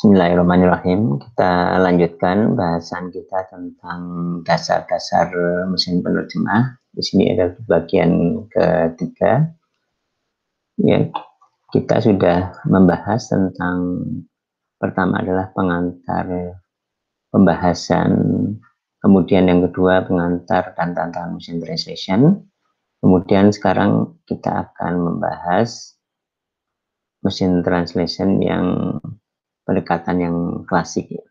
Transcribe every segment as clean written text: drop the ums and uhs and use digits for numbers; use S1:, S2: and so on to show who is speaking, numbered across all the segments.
S1: Bismillahirrahmanirrahim. Kita lanjutkan bahasan kita tentang dasar-dasar mesin penerjemah. Di sini ada bagian ketiga. Ya, kita sudah membahas tentang pertama adalah pengantar pembahasan, kemudian yang kedua pengantar dan tantangan mesin translation. Kemudian sekarang kita akan membahas mesin translation yang pendekatan yang klasik ya.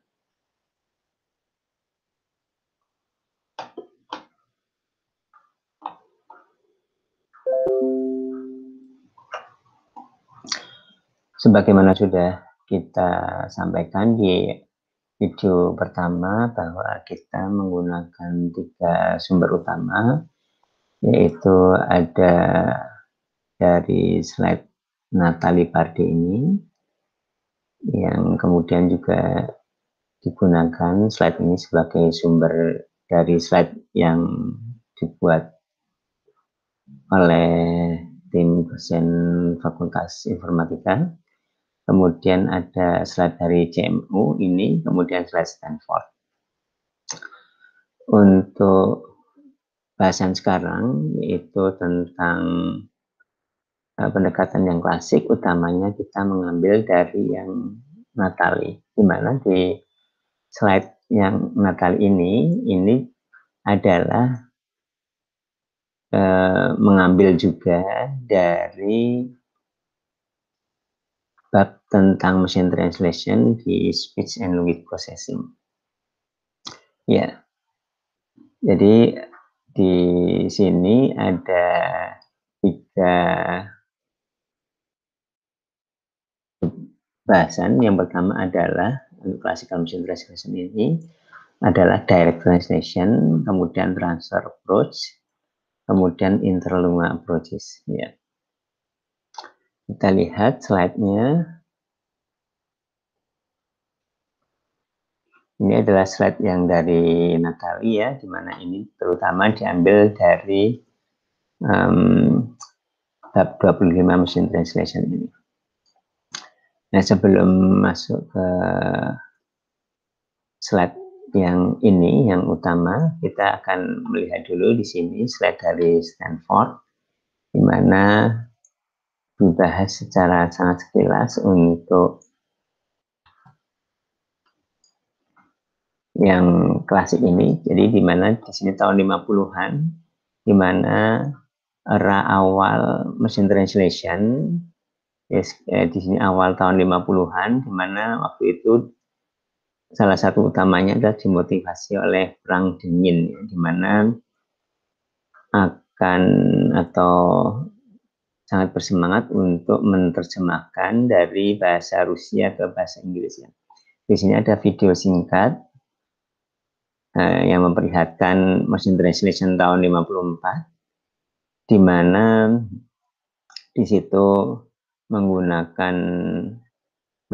S1: Sebagaimana sudah kita sampaikan di video pertama bahwa kita menggunakan 3 sumber utama, yaitu ada dari slide Natalie Parde ini, yang kemudian juga digunakan slide ini sebagai sumber dari slide yang dibuat oleh tim dosen Fakultas Informatika. Kemudian ada slide dari CMU ini, kemudian slide Stanford. Untuk bahasan sekarang yaitu tentang pendekatan yang klasik, utamanya kita mengambil dari yang Natalie, di mana di slide yang Natalie ini adalah mengambil juga dari bab tentang machine translation di speech and language processing. Ya, jadi di sini ada 3 bahasan. Yang pertama adalah classical machine translation ini adalah direct translation, kemudian transfer approach, kemudian interlingual approaches. Ya. Kita lihat slide-nya. Ini adalah slide yang dari Natalie ya, di mana ini terutama diambil dari bab 25 machine translation ini. Nah, sebelum masuk ke slide yang ini, yang utama, kita akan melihat dulu di sini slide dari Stanford, di mana dibahas secara sangat sekilas untuk yang klasik ini. Jadi di mana di sini tahun 50-an, di mana era awal mesin translation, di sini awal tahun 50-an, di mana waktu itu salah satu utamanya adalah dimotivasi oleh perang dingin, di mana akan atau sangat bersemangat untuk menerjemahkan dari bahasa Rusia ke bahasa Inggris. Di sini ada video singkat yang memperlihatkan mesin translation tahun 54, di mana di situ menggunakan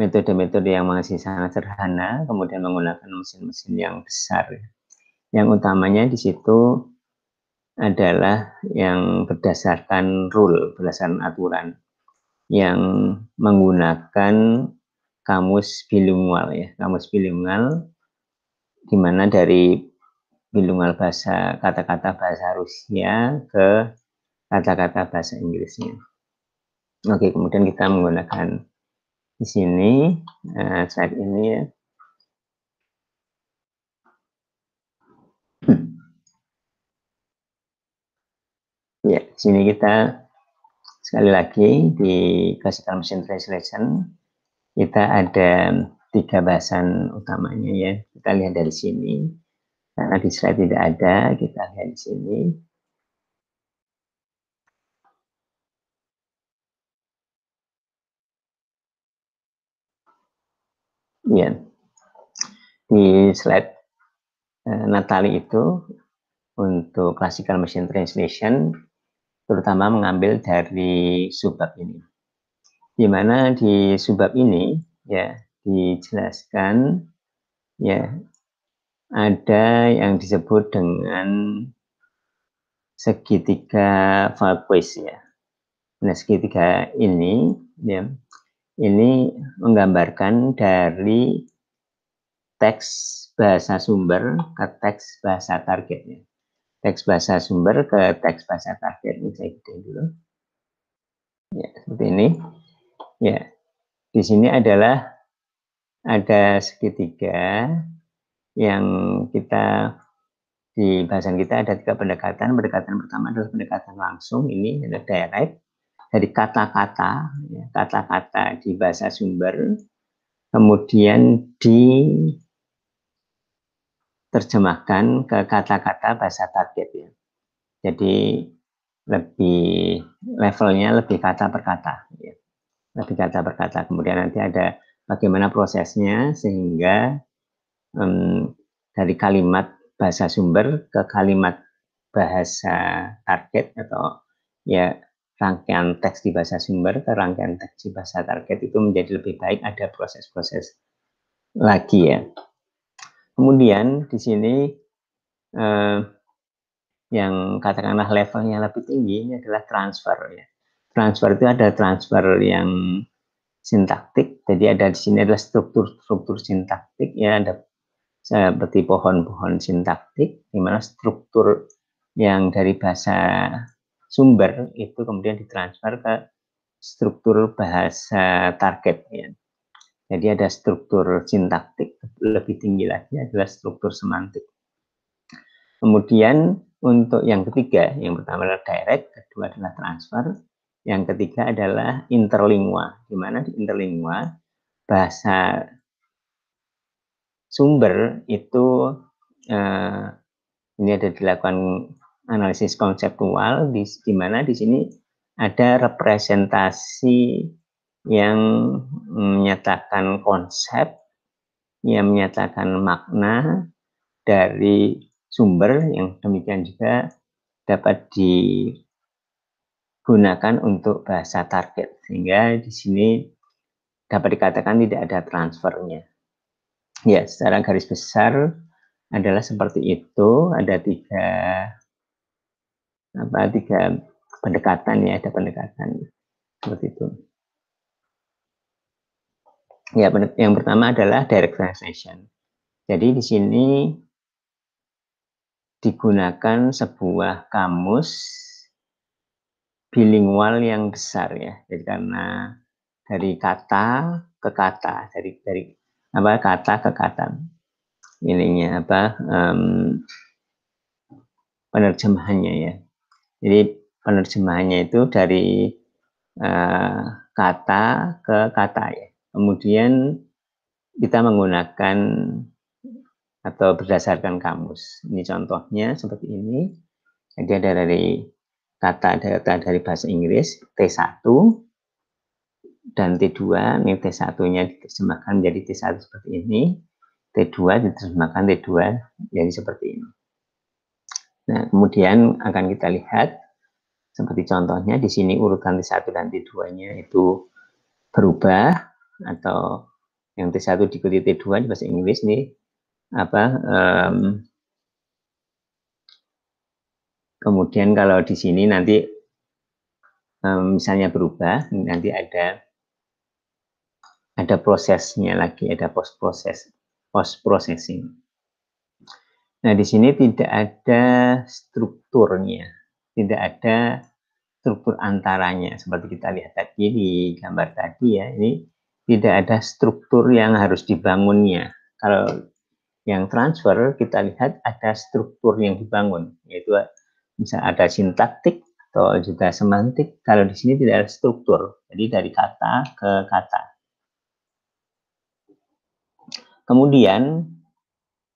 S1: metode-metode yang masih sangat sederhana, kemudian menggunakan mesin-mesin yang besar. Yang utamanya di situ adalah yang berdasarkan rule, berdasarkan aturan, yang menggunakan kamus bilingual ya, kamus bilingual, di mana dari bilingual bahasa kata-kata bahasa Rusia ke kata-kata bahasa Inggrisnya. Oke, kemudian kita menggunakan di sini slide ini ya. Ya, di sini kita sekali lagi di classical machine translation kita ada 3 bahasan utamanya ya. Kita lihat dari sini. Karena di slide tidak ada, kita lihat di sini. Ya, di slide Natalie itu untuk classical machine translation terutama mengambil dari subbab ini. Di mana di subbab ini ya dijelaskan ya ada yang disebut dengan segitiga Falquist ya. Nah, segitiga ini ya ini menggambarkan dari teks bahasa sumber ke teks bahasa targetnya. Teks bahasa sumber ke teks bahasa target. Ini saya gedein dulu. Ya, seperti ini. Ya, di sini adalah ada segitiga yang kita di bahasan kita ada 3 pendekatan. Pendekatan pertama adalah pendekatan langsung. Ini adalah direct dari kata-kata, ya, kata-kata di bahasa sumber, kemudian diterjemahkan ke kata-kata bahasa target ya. Jadi lebih levelnya lebih kata per kata ya. Lebih kata per kata. Kemudian nanti ada bagaimana prosesnya sehingga dari kalimat bahasa sumber ke kalimat bahasa target atau ya rangkaian teks di bahasa sumber ke rangkaian teks di bahasa target itu menjadi lebih baik, ada proses-proses lagi ya. Kemudian di sini yang katakanlah levelnya lebih tinggi ini adalah transfer ya. Transfer itu ada transfer yang sintaktik, jadi ada di sini adalah struktur sintaktik ya, ada seperti pohon-pohon sintaktik di mana struktur yang dari bahasa sumber itu kemudian ditransfer ke struktur bahasa target ya. Jadi ada struktur sintaktik, lebih tinggi lagi adalah struktur semantik. Kemudian untuk yang ketiga, yang pertama adalah direct, kedua adalah transfer, yang ketiga adalah interlingua, di mana di interlingua bahasa sumber itu ini ada dilakukan analisis konseptual di mana di sini ada representasi yang menyatakan konsep, yang menyatakan makna dari sumber yang demikian juga dapat digunakan untuk bahasa target sehingga di sini dapat dikatakan tidak ada transfernya. Ya, secara garis besar adalah seperti itu. Ada tiga pendekatan ya, ada pendekatan seperti itu. Ya, yang pertama adalah direct translation. Jadi di sini digunakan sebuah kamus bilingual yang besar ya. Jadi karena dari kata ke kata, dari kata ke kata. Ininya penerjemahannya ya. Jadi penerjemahannya itu dari kata ke kata ya. Kemudian kita menggunakan atau berdasarkan kamus. Ini contohnya seperti ini. Jadi ada dari data dari bahasa Inggris T1 dan T2. Ini T1-nya diterjemahkan menjadi T1 seperti ini. T2 diterjemahkan T2 jadi seperti ini. Nah, kemudian akan kita lihat seperti contohnya di sini urutan T1 dan T2-nya itu berubah atau yang T1 diikuti T2 di bahasa Inggris nih kemudian kalau di sini nanti misalnya berubah, nanti ada prosesnya lagi, ada post processing. Nah, di sini tidak ada strukturnya, tidak ada struktur antaranya seperti kita lihat tadi di gambar tadi ya. Ini tidak ada struktur yang harus dibangunnya. Kalau yang transfer kita lihat ada struktur yang dibangun, yaitu bisa ada sintaktik atau juga semantik. Kalau di sini tidak ada struktur, jadi dari kata ke kata. Kemudian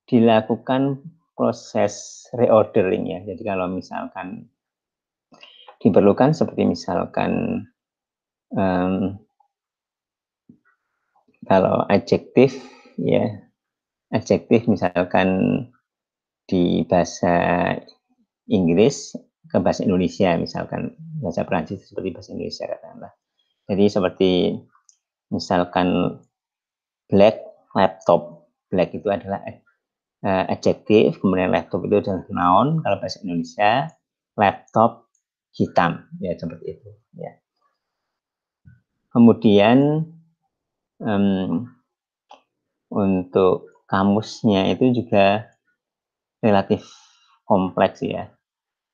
S1: dilakukan proses reordering ya. Jadi kalau misalkan diperlukan seperti misalkan kalau adjektif ya, adjektif misalkan di bahasa Inggris ke bahasa Indonesia, misalkan bahasa Prancis seperti bahasa Indonesia katakanlah. Jadi seperti misalkan black laptop, black itu adalah adjektif, kemudian laptop itu adalah noun. Kalau bahasa Indonesia laptop hitam ya, seperti itu ya. Kemudian untuk kamusnya itu juga relatif kompleks ya,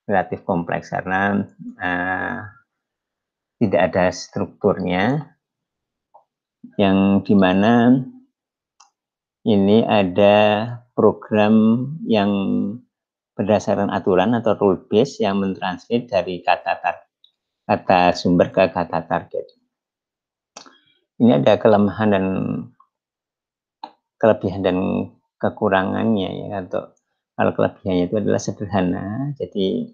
S1: karena tidak ada strukturnya, yang dimana ini ada program yang berdasarkan aturan atau rule base yang mentransfer dari kata sumber ke kata target. Ini ada kelebihan dan kekurangannya ya. Kalau kelebihannya itu adalah sederhana, jadi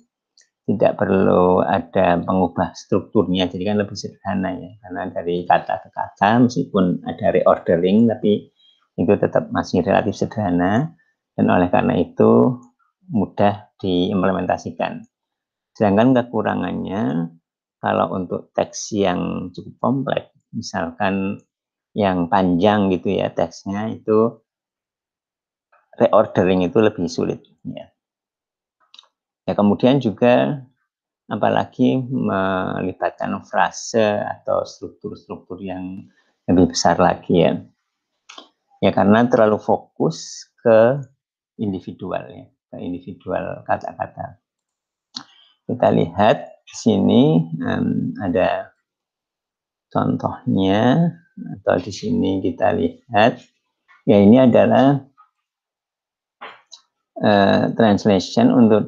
S1: tidak perlu ada mengubah strukturnya, jadi kan lebih sederhana ya, karena dari kata ke kata meskipun ada reordering tapi itu tetap masih relatif sederhana, dan oleh karena itu mudah diimplementasikan. Sedangkan kekurangannya, kalau untuk teks yang cukup kompleks, misalkan yang panjang gitu ya teksnya, itu reordering itu lebih sulit ya. Ya, kemudian juga apalagi melibatkan frase atau struktur-struktur yang lebih besar lagi ya. Ya, karena terlalu fokus ke individual ya, ke individual kata-kata. Kita lihat di sini ada contohnya, atau di sini kita lihat ya, ini adalah translation untuk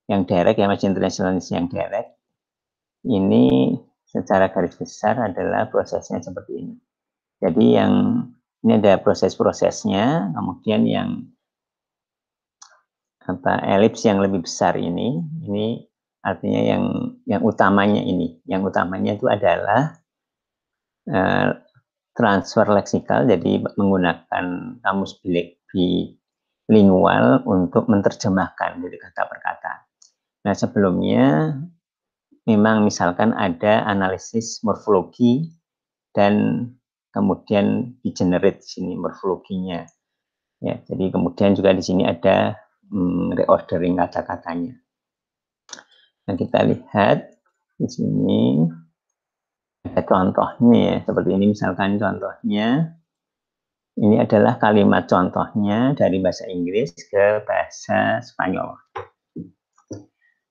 S1: yang direct ya, machine translation yang direct. Ini secara garis besar adalah prosesnya seperti ini. Jadi ini ada proses-prosesnya, kemudian yang elips yang lebih besar ini artinya yang utamanya ini. Yang utamanya itu adalah transfer leksikal, jadi menggunakan kamus bilingual untuk menerjemahkan dari kata per kata. Nah, sebelumnya memang misalkan ada analisis morfologi dan kemudian di-generate di sini morfologinya. Ya, jadi kemudian juga di sini ada reordering kata-katanya. Nah, kita lihat di sini ada contohnya ya, seperti ini misalkan contohnya. Ini adalah kalimat contohnya dari bahasa Inggris ke bahasa Spanyol.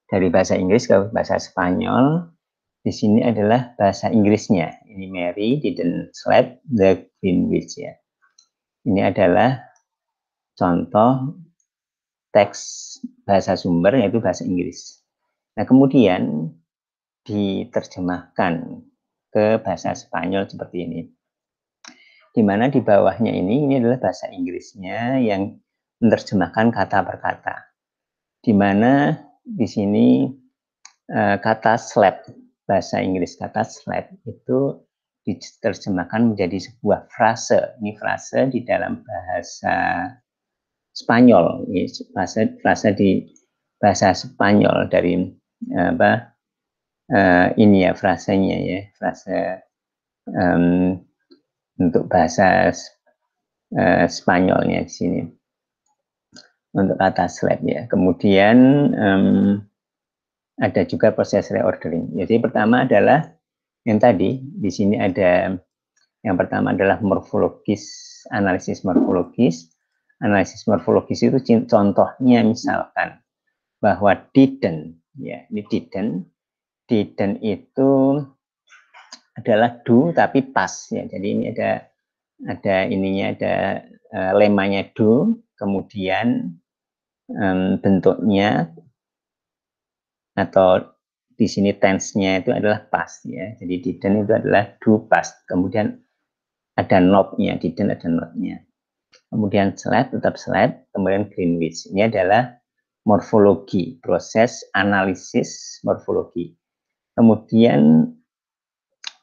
S1: Dari bahasa Inggris ke bahasa Spanyol, di sini adalah bahasa Inggrisnya. Ini Mary didn't sleep the Greenwich ya. Ini adalah contoh teks bahasa sumber, yaitu bahasa Inggris. Nah, kemudian diterjemahkan ke bahasa Spanyol seperti ini. Di mana di bawahnya ini adalah bahasa Inggrisnya yang menerjemahkan kata per kata. Di mana di sini kata sleep, bahasa Inggris kata sleep itu diterjemahkan menjadi sebuah frase. Ini frase di dalam bahasa Spanyol, ini frase di bahasa Spanyol dari ini ya frasenya ya, frase untuk bahasa Spanyolnya di sini untuk kata sleep ya. Kemudian ada juga proses reordering. Jadi pertama adalah yang tadi di sini ada yang pertama adalah morfologis, analisis morfologis. Analisis morfologis itu contohnya misalkan bahwa didn't ya, ini didn't itu adalah do tapi past ya. Jadi ini ada ininya, ada lemanya do, kemudian bentuknya atau di sini tense-nya itu adalah past ya. Jadi didn't itu adalah do past. Kemudian ada not-nya, didn't ada not-nya. Kemudian slept tetap slept, kemudian Greenwich. Ini adalah morfologi, proses analisis morfologi. Kemudian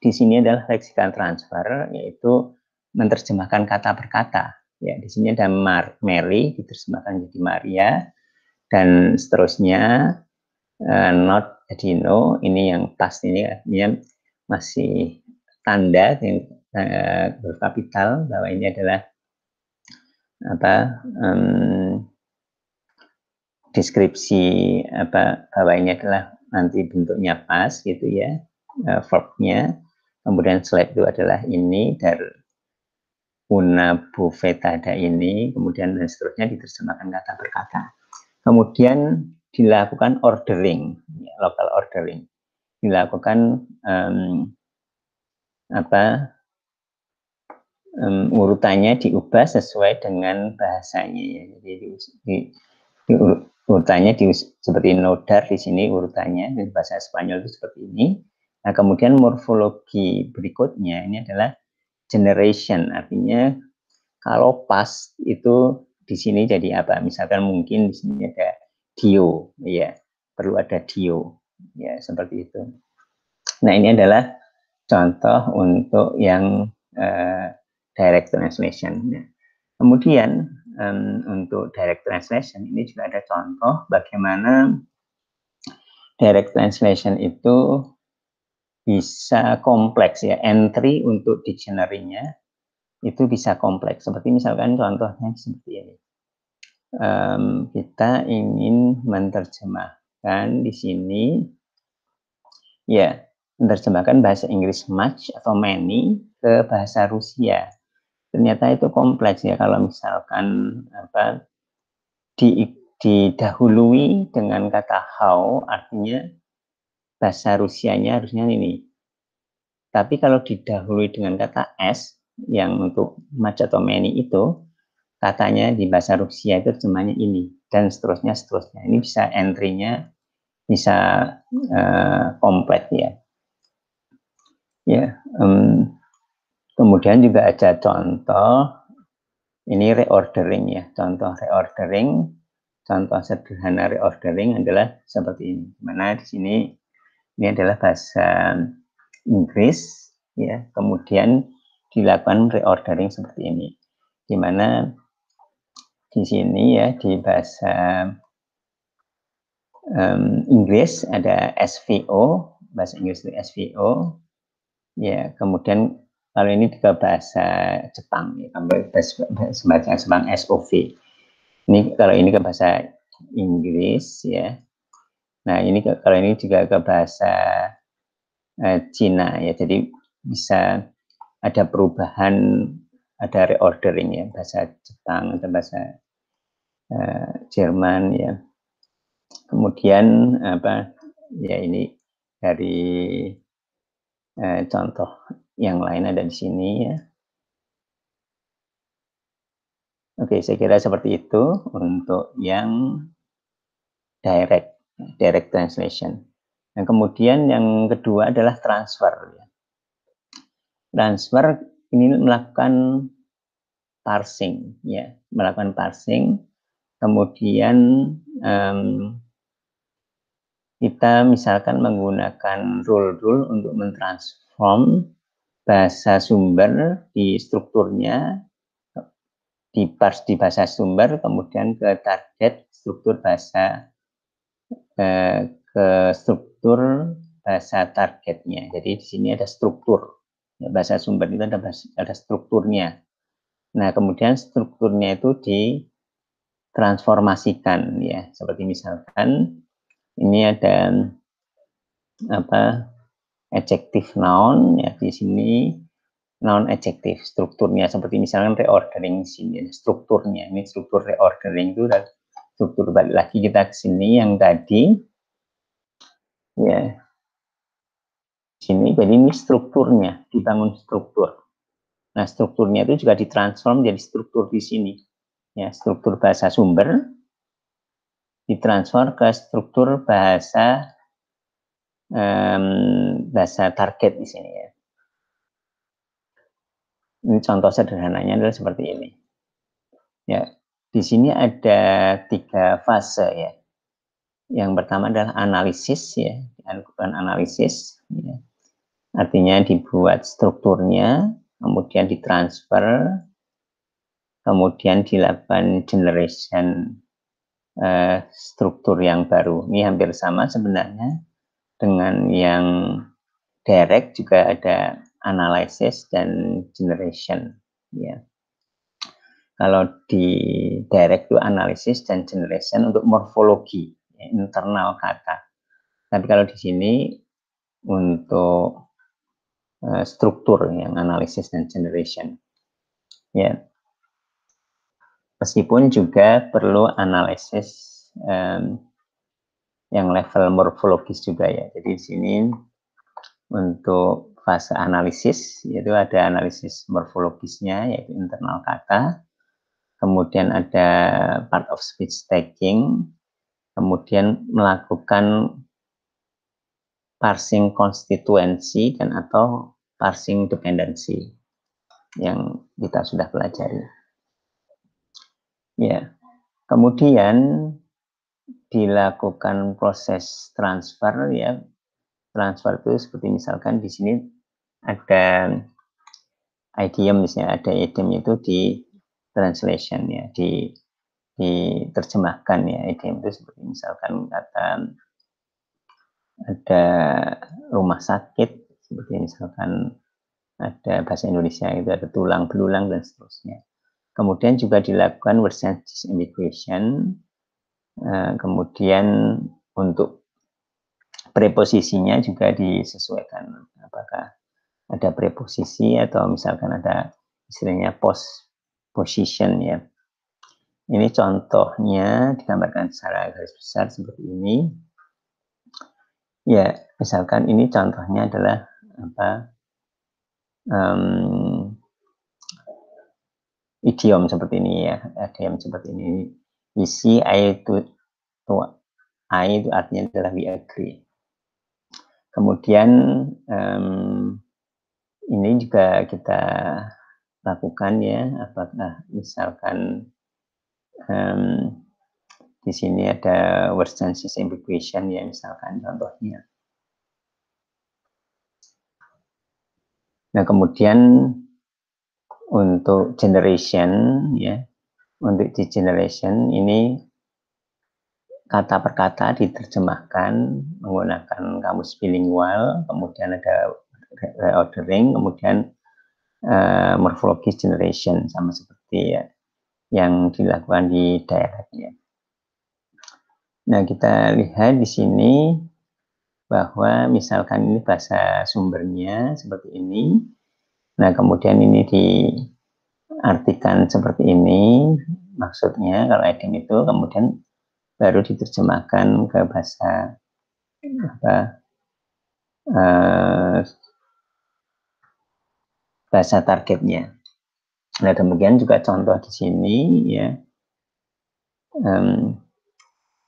S1: di sini adalah lexical transfer, yaitu menerjemahkan kata per kata. Ya, di sini ada Mary diterjemahkan jadi Maria, dan seterusnya not jadi no. Ini yang past, ini artinya masih tanda yang berkapital bahwa ini adalah deskripsi bahwa ini adalah nanti bentuknya past gitu ya, verbnya. Kemudian slide itu adalah ini dari una bufetada ini, kemudian dan seterusnya diterjemahkan kata per kata. Kemudian dilakukan ordering, local ordering, dilakukan urutannya diubah sesuai dengan bahasanya ya. Jadi urutannya seperti nodar di sini urutannya di bahasa Spanyol itu seperti ini. Nah, kemudian morfologi berikutnya ini adalah generation, artinya kalau pas itu di sini jadi apa? Misalkan mungkin di sini ada dio, ya perlu ada dio, ya seperti itu. Nah, ini adalah contoh untuk yang direct translation. Nah, kemudian untuk direct translation ini juga ada contoh bagaimana direct translation itu bisa kompleks ya, entry untuk dictionary-nya itu bisa kompleks. Seperti misalkan contohnya seperti ini. Kita ingin menerjemahkan di sini ya, menerjemahkan bahasa Inggris much atau many ke bahasa Rusia. Ternyata itu kompleks ya kalau misalkan didahului dengan kata how, artinya bahasa Rusianya harusnya ini. Tapi kalau didahului dengan kata as yang untuk much atau many itu, katanya di bahasa Rusia itu terjemahnya ini dan seterusnya. Ini bisa entry-nya bisa komplit ya. Kemudian juga ada contoh ini reordering ya. Contoh reordering, contoh sederhana reordering adalah seperti ini. Dimana di sini ini adalah bahasa Inggris ya. Kemudian dilakukan reordering seperti ini. Dimana di sini ya di bahasa Inggris ada SVO, bahasa Inggris itu SVO. Ya, kemudian kalau ini juga bahasa Jepang, ya, bahasa Jepang SOV. Ini kalau ini ke bahasa Inggris ya. Nah, ini kalau ini juga ke bahasa Cina ya. Jadi bisa ada perubahan, ada reordering ya, bahasa Jepang atau bahasa Jerman ya. Kemudian ya ini dari contoh yang lain ada di sini ya. Oke, saya kira seperti itu untuk yang direct translation. Nah, kemudian yang kedua adalah transfer. Transfer ini melakukan parsing ya, melakukan parsing. Kemudian kita misalkan menggunakan rule untuk mentransform bahasa sumber di strukturnya, di parse di bahasa sumber, kemudian ke target struktur bahasa ke struktur bahasa targetnya. Jadi di sini ada struktur bahasa sumber itu ada strukturnya. Nah, kemudian strukturnya itu ditransformasikan ya, seperti misalkan ini ada adjective noun ya, di sini noun adjective strukturnya seperti misalkan reordering sini strukturnya. Ini struktur reordering itu dan struktur balik lagi kita ke sini yang tadi ya. Sini jadi ini strukturnya, dibangun struktur. Nah, strukturnya itu juga ditransform jadi struktur di sini. Ya, struktur bahasa sumber ditransfer ke struktur bahasa bahasa target di sini ya. Ini contoh sederhananya adalah seperti ini. Ya, di sini ada 3 fase ya. Yang pertama adalah analisis ya, dilakukan analisis ya. Artinya dibuat strukturnya, kemudian ditransfer, kemudian dilakukan generation struktur yang baru. Ini hampir sama sebenarnya dengan yang direct, juga ada analysis dan generation ya. Kalau di direct itu analisis dan generation untuk morfologi ya, internal kata. Tapi kalau di sini untuk struktur yang analisis dan generation. Ya, meskipun juga perlu analisis yang level morfologis juga ya. Jadi di sini untuk fase analisis yaitu ada analisis morfologisnya yaitu internal kata, kemudian ada part of speech tagging, kemudian melakukan parsing konstituensi dan atau parsing dependensi yang kita sudah pelajari. Ya, kemudian dilakukan proses transfer ya. Transfer itu seperti misalkan di sini ada idiom, misalnya ada idiom itu di translation ya, diterjemahkan ya. Idiom itu seperti misalkan kata ada rumah sakit, seperti misalkan ada bahasa Indonesia itu ada tulang belulang dan seterusnya. Kemudian juga dilakukan word sense disambiguation. Kemudian untuk preposisinya juga disesuaikan, apakah ada preposisi atau misalkan ada istilahnya post position ya. Ini contohnya digambarkan secara garis besar seperti ini. Ya, misalkan ini contohnya adalah apa? Idiom seperti ini ya, idiom seperti ini. Isi I to I itu artinya adalah we agree. Kemudian ini juga kita lakukan ya, apakah misalkan di sini ada word sense disambiguation ya, misalkan contohnya. Nah, kemudian untuk generation ya, untuk di generation ini kata per kata diterjemahkan menggunakan kamus bilingual, kemudian ada reordering, kemudian morfologis generation sama seperti ya yang dilakukan di daerahnya. Nah, kita lihat di sini bahwa misalkan ini bahasa sumbernya seperti ini. Nah, kemudian ini diartikan seperti ini, maksudnya kalau idiom itu, kemudian baru diterjemahkan ke bahasa bahasa targetnya. Nah, demikian juga contoh di sini ya.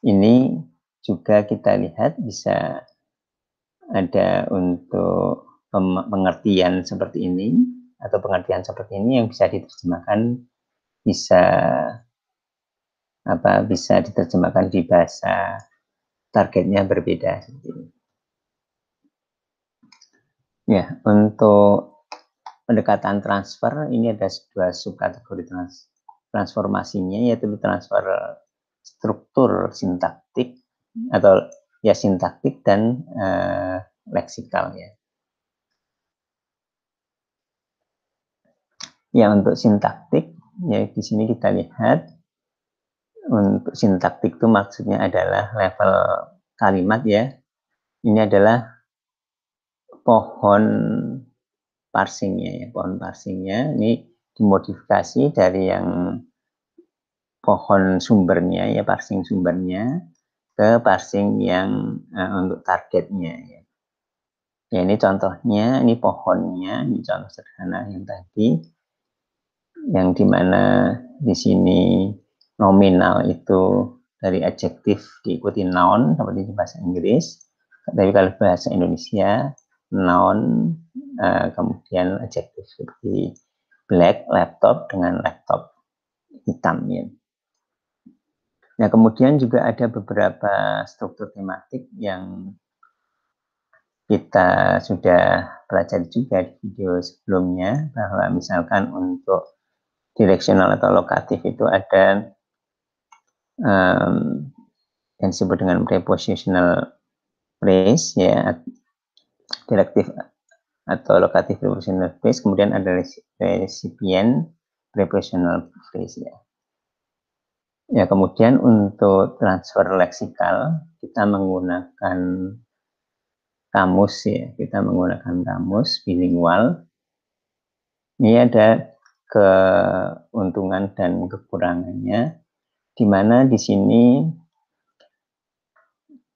S1: Ini juga kita lihat bisa ada untuk pengertian seperti ini atau pengertian seperti ini yang bisa diterjemahkan, bisa diterjemahkan di bahasa targetnya berbeda. Ya, untuk pendekatan transfer ini ada dua subkategori transformasinya, yaitu transfer struktur sintaktik atau ya sintaktik dan leksikal ya. Ya, untuk sintaktik ya di sini kita lihat untuk sintaktik itu maksudnya adalah level kalimat ya. Ini adalah pohon parsingnya ya, pohon parsingnya ini dimodifikasi dari yang pohon sumbernya ya, parsing sumbernya ke parsing yang untuk targetnya ya. Ya, ini contohnya, ini pohonnya, ini contoh sederhana yang tadi, yang dimana di sini nominal itu dari adjektif diikuti noun seperti di bahasa Inggris, tapi kalau bahasa Indonesia noun kemudian adjektif seperti black laptop dengan laptop hitam ya. Nah, kemudian juga ada beberapa struktur tematik yang kita sudah pelajari juga di video sebelumnya, bahwa misalkan untuk direksional atau lokatif itu ada yang disebut dengan prepositional phrase ya, direktif atau lokatif prepositional phrase, kemudian ada recipient prepositional phrase ya. Ya, kemudian untuk transfer leksikal kita menggunakan kamus ya, kita menggunakan kamus bilingual. Ini ada keuntungan dan kekurangannya, di mana di sini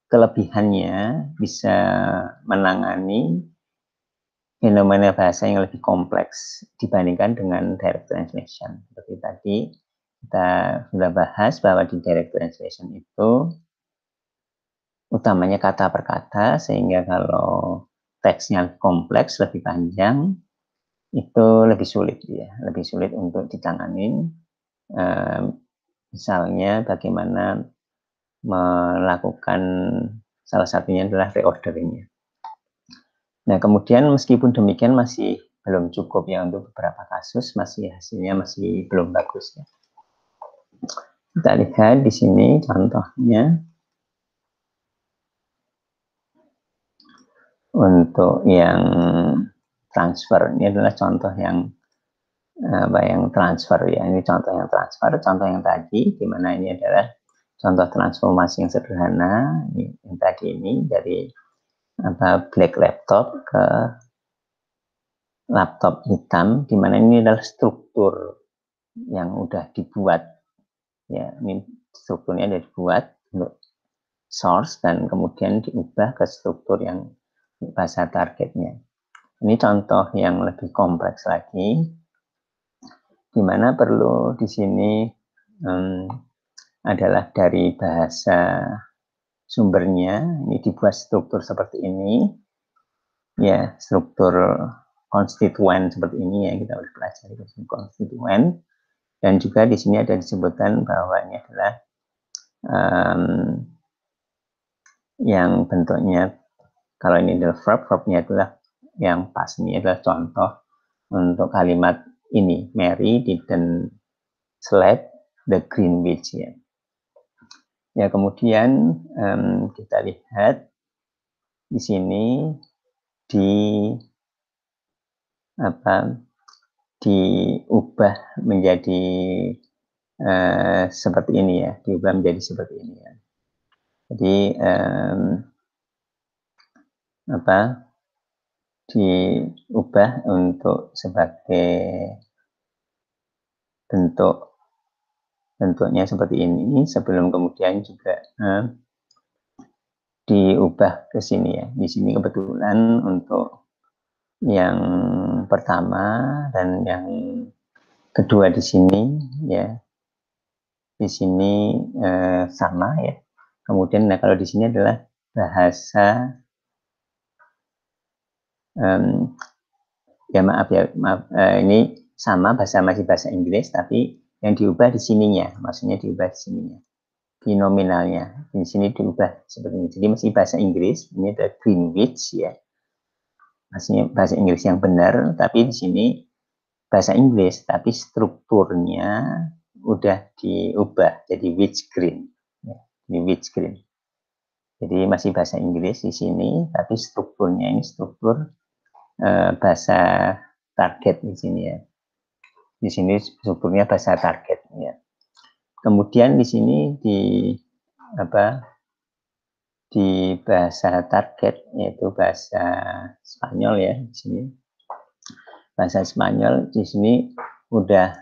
S1: kelebihannya bisa menangani fenomena bahasa yang lebih kompleks dibandingkan dengan direct translation. Seperti tadi kita sudah bahas bahwa di direct translation itu utamanya kata per kata, sehingga kalau teksnya kompleks, lebih panjang, itu lebih sulit ya, lebih sulit untuk ditangani. Misalnya bagaimana melakukan, salah satunya adalah reordering-nya. Nah, kemudian meskipun demikian masih belum cukup ya, untuk beberapa kasus hasilnya masih belum bagus ya. Kita lihat di sini contohnya. Untuk yang transfer, ini adalah contoh yang transfer ya. Ini contoh yang transfer, contoh yang tadi, di mana ini adalah contoh transformasi yang sederhana. Ini yang tadi ini dari black laptop ke laptop hitam, di mana ini adalah struktur yang udah dibuat ya. Ini strukturnya udah dibuat untuk source dan kemudian diubah ke struktur yang bahasa targetnya. Ini contoh yang lebih kompleks lagi, di mana perlu di sini adalah dari bahasa sumbernya. Ini dibuat struktur seperti ini, ya, struktur konstituen seperti ini ya, kita udah pelajari konstituen. Dan juga di sini ada disebutkan bahwa ini adalah yang bentuknya, kalau ini adalah verbnya adalah yang pas. Ini adalah contoh untuk kalimat ini, Mary didn't sleep the Greenwich ya. Ya, kemudian kita lihat di sini diubah menjadi seperti ini ya, diubah menjadi seperti ini ya. Jadi diubah untuk sebagai bentuknya seperti ini, sebelum kemudian juga diubah ke sini ya. Di sini kebetulan untuk yang pertama dan yang kedua di sini ya, di sini sama ya. Kemudian nah, kalau di sini adalah bahasa ya maaf ini sama, masih bahasa Inggris, tapi yang diubah di sininya, maksudnya diubah di sininya, di nominalnya di sini diubah seperti ini. Jadi masih bahasa Inggris, ini ada Greenwich ya, maksudnya bahasa Inggris yang benar, tapi di sini bahasa Inggris, tapi strukturnya udah diubah jadi which green ya, di which green. Jadi masih bahasa Inggris di sini, tapi strukturnya ini struktur bahasa target di sini ya. Di sini strukturnya bahasa target ya. Kemudian di sini di bahasa target, yaitu bahasa Spanyol ya. Di sini bahasa Spanyol, di sini udah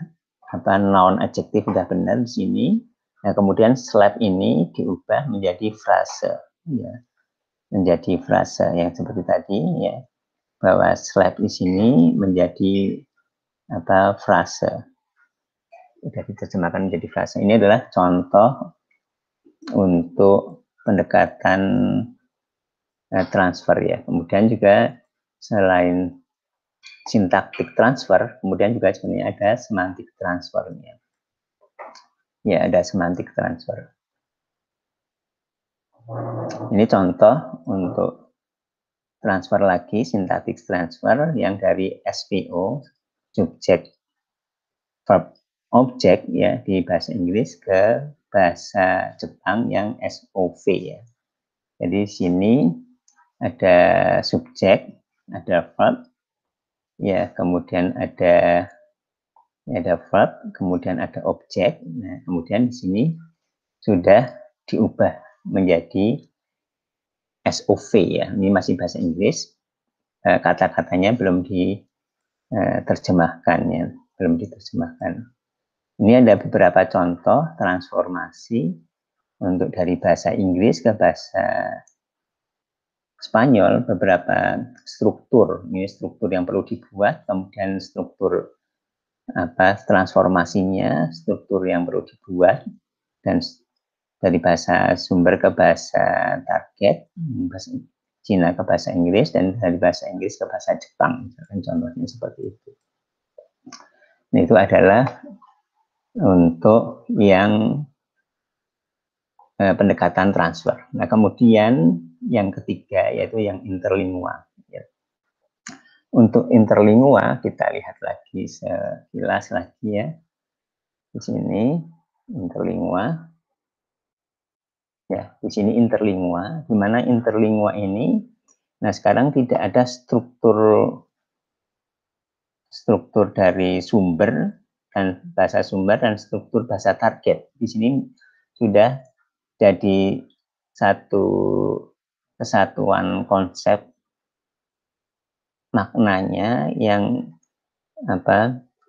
S1: noun adjektif udah benar di sini. Nah, kemudian slap ini diubah menjadi frase ya. Menjadi frase yang seperti tadi ya, bahwa slap di sini menjadi frase. Sudah diterjemahkan menjadi frase. Ini adalah contoh untuk pendekatan transfer ya. Kemudian juga selain sintaktik transfer, kemudian juga sebenarnya ada semantik transfernya. Ya, ada semantik transfer. Ini contoh untuk transfer lagi, sintaktik transfer yang dari SVO, subject verb object ya, di bahasa Inggris ke bahasa Jepang yang SOV ya. Jadi sini ada subjek, ada verb ya, kemudian ada verb, kemudian ada objek. Nah, kemudian di sini sudah diubah menjadi SOV ya, ini masih bahasa Inggris, kata-katanya belum diterjemahkan ya, belum diterjemahkan. Ini ada beberapa contoh transformasi untuk dari bahasa Inggris ke bahasa Spanyol, beberapa struktur, ini struktur yang perlu dibuat, kemudian struktur transformasinya, struktur yang perlu dibuat, dan dari bahasa sumber ke bahasa target, bahasa Cina ke bahasa Inggris, dan dari bahasa Inggris ke bahasa Jepang, misalkan contohnya seperti itu. Nah, itu adalah untuk yang pendekatan transfer. Nah, kemudian yang ketiga yaitu yang interlingua. Untuk interlingua kita lihat lagi sekilas lagi ya. Di sini interlingua. Ya, di sini interlingua. Di mana interlingua ini, nah sekarang tidak ada struktur dari sumber dan bahasa sumber dan struktur bahasa target. Di sini sudah jadi satu kesatuan konsep maknanya yang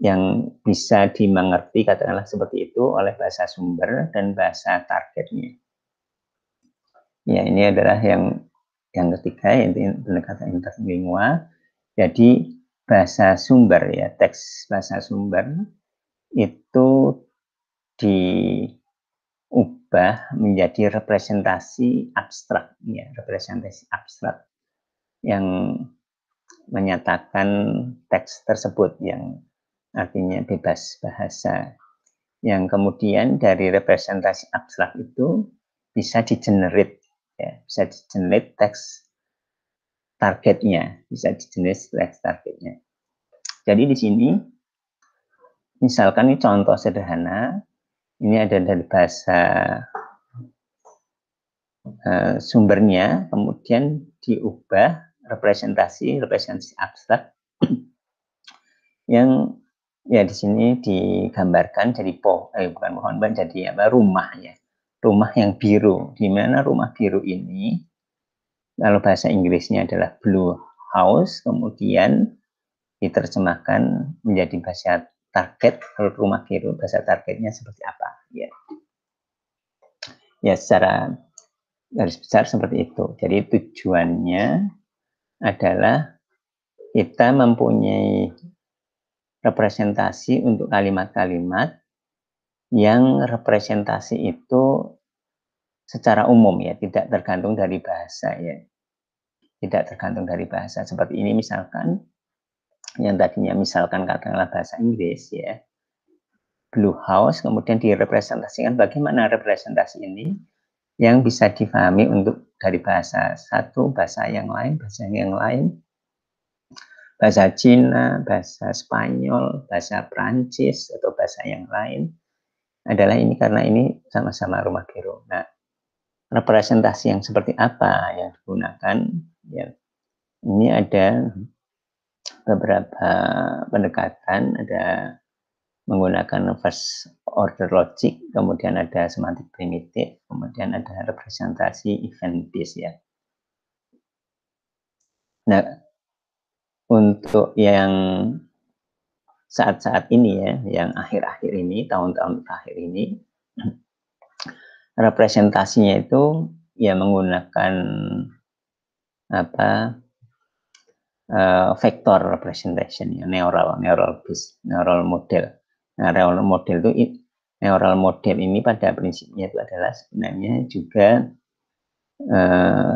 S1: yang bisa dimengerti katakanlah seperti itu oleh bahasa sumber dan bahasa targetnya. Ya, ini adalah yang ketiga, yaitu pendekatan interlingua. Jadi bahasa sumber ya, teks bahasa sumber itu diubah menjadi representasi abstrak ya, representasi abstrak yang menyatakan teks tersebut yang artinya bebas bahasa, yang kemudian dari representasi abstrak itu bisa di-generate ya, bisa di-generate teks targetnya, bisa di-generate teks targetnya. Jadi di sini misalkan ini contoh sederhana, ini ada dari bahasa sumbernya, kemudian diubah representasi abstrak yang ya di sini digambarkan jadi bukan pohon, jadi rumah ya, rumah yang biru. Di mana rumah biru ini, kalau bahasa Inggrisnya adalah blue house, kemudian diterjemahkan menjadi bahasa target. Kalau rumah biru, bahasa targetnya seperti apa ya? Ya, secara garis besar seperti itu. Jadi tujuannya adalah kita mempunyai representasi untuk kalimat-kalimat yang representasi itu secara umum ya, tidak tergantung dari bahasa ya. Tidak tergantung dari bahasa. Seperti ini misalkan, yang tadinya misalkan katakanlah bahasa Inggris ya, blue house, kemudian direpresentasikan bagaimana representasi ini yang bisa difahami untuk dari bahasa satu, bahasa yang lain, bahasa Cina, bahasa Spanyol, bahasa Prancis, atau bahasa yang lain, adalah ini karena ini sama-sama rumah biru. Nah, representasi yang seperti apa yang digunakan? Ya, ini ada beberapa pendekatan, ada menggunakan first order logic, kemudian ada semantik primitif, kemudian ada representasi event based ya. Nah, untuk yang saat-saat ini ya, yang akhir-akhir ini, tahun-tahun terakhir ini, representasinya itu ya menggunakan vector representation ya, neural model. Nah, neural model ini pada prinsipnya itu adalah sebenarnya juga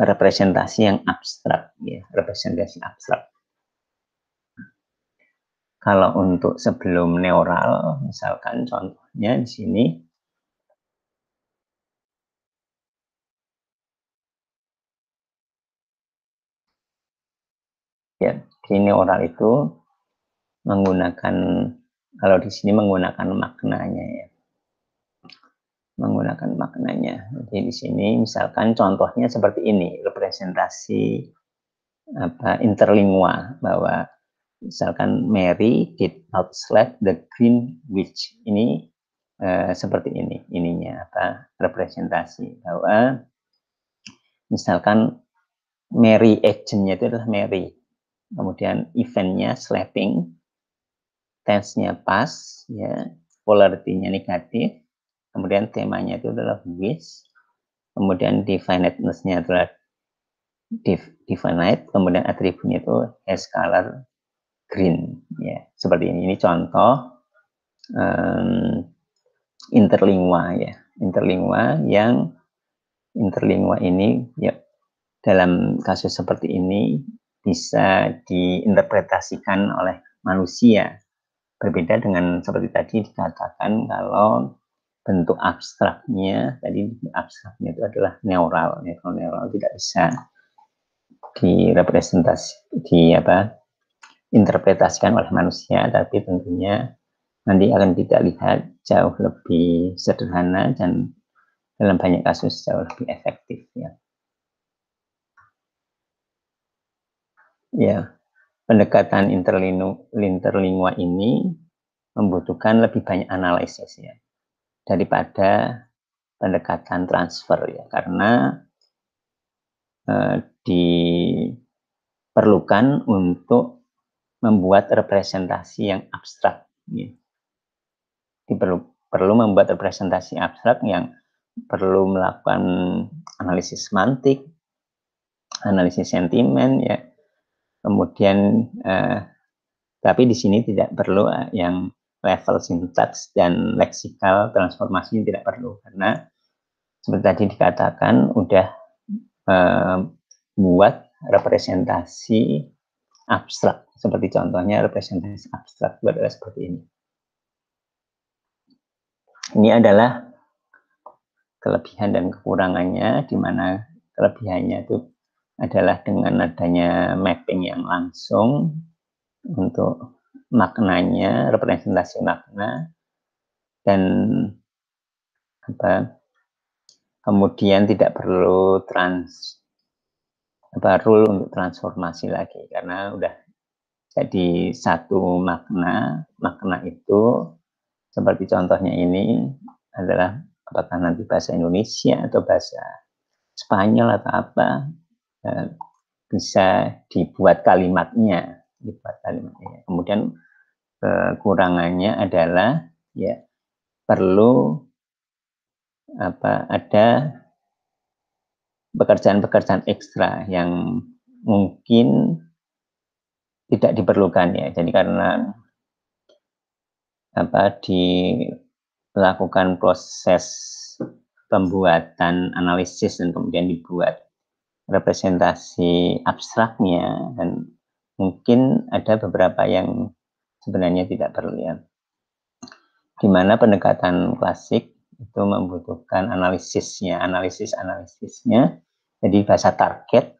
S1: representasi yang abstrak ya, representasi abstrak. Kalau untuk sebelum neural, misalkan contohnya di sini, ya, di neural itu menggunakan, kalau di sini menggunakan maknanya ya, menggunakan maknanya. Jadi di sini misalkan contohnya seperti ini, representasi interlingua, bahwa misalkan Mary did not slap the green witch. Ini seperti ini, representasi bahwa misalkan Mary, agentnya itu adalah Mary. Kemudian eventnya slapping, tense-nya past, ya, polarity-nya negatif, kemudian temanya itu adalah wish, kemudian definiteness-nya adalah definite, kemudian atributnya itu has color green, ya, seperti ini. Ini contoh interlingua, ya, interlingua ini, ya, dalam kasus seperti ini bisa diinterpretasikan oleh manusia. Berbeda dengan seperti tadi dikatakan kalau bentuk abstraknya, tadi abstraknya itu adalah neural tidak bisa interpretasikan oleh manusia, tapi tentunya nanti akan kita lihat jauh lebih sederhana dan dalam banyak kasus jauh lebih efektif, ya. Ya, pendekatan interlingua ini membutuhkan lebih banyak analisis, ya, daripada pendekatan transfer, ya, karena diperlukan untuk membuat representasi yang abstrak, ya. Perlu membuat representasi abstrak yang perlu melakukan analisis semantik, analisis sentimen, ya. Kemudian tapi di sini tidak perlu yang level sintaks dan leksikal transformasinya tidak perlu, karena seperti tadi dikatakan udah buat representasi abstrak, seperti contohnya representasi abstrak adalah seperti ini. Ini adalah kelebihan dan kekurangannya, di mana kelebihannya itu adalah dengan adanya mapping yang langsung untuk maknanya, representasi makna, dan kemudian tidak perlu rule untuk transformasi lagi, karena udah jadi satu makna itu seperti contohnya ini adalah apakah nanti bahasa Indonesia atau bahasa Spanyol atau apa, bisa dibuat kalimatnya. Kemudian kekurangannya adalah, ya, perlu ada pekerjaan-pekerjaan ekstra yang mungkin tidak diperlukan, ya. Jadi karena dilakukan proses pembuatan analisis dan kemudian dibuat representasi abstraknya, dan mungkin ada beberapa yang sebenarnya tidak perlu, ya. Di mana pendekatan klasik itu membutuhkan analisisnya. Jadi bahasa target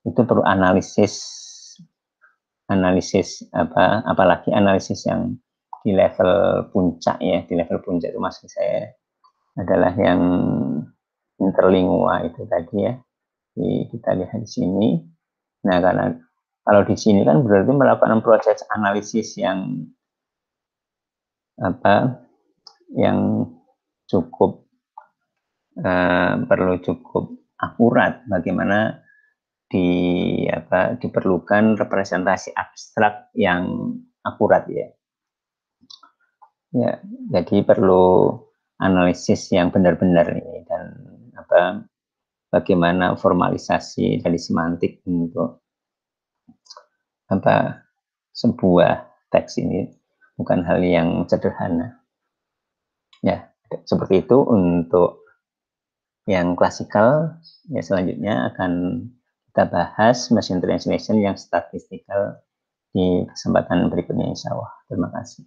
S1: itu perlu apalagi analisis yang di level puncak, ya. Di level puncak itu maksud saya adalah yang interlingua itu tadi, ya. Kita lihat di sini. Nah, karena kalau di sini kan berarti melakukan proses analisis yang cukup perlu cukup akurat, bagaimana diperlukan representasi abstrak yang akurat, ya. Ya, jadi perlu analisis yang benar-benar ini, dan bagaimana formalisasi dari semantik untuk sebuah teks ini bukan hal yang sederhana. Ya, seperti itu untuk yang klasikal. Ya, selanjutnya akan kita bahas machine translation yang statistikal di kesempatan berikutnya, insya Allah. Terima kasih.